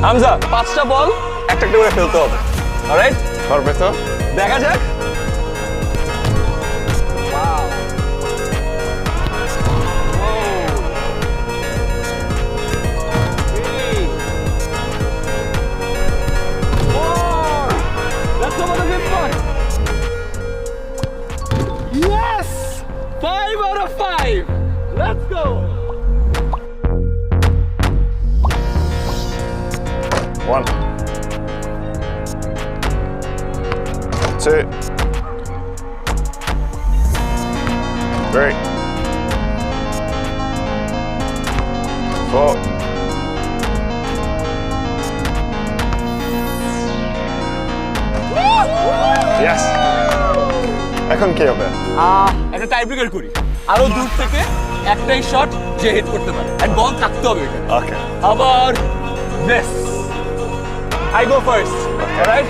হামজা 5টা বল একটা একটা করে ফেলতে হবে। অলরাইট, পারবে তো? দেখা যাক। Yes! 5 out of 5. Let's go. One. Two. Three. Four. Yes. এখন কি হবে? একটা টাই ব্রেকার করি। আরো দূর থেকে একটাই শট যে হিট করতে পারে এন্ড বল থাকতে হবে এখানে। ওকে। আবার next I go first, alright?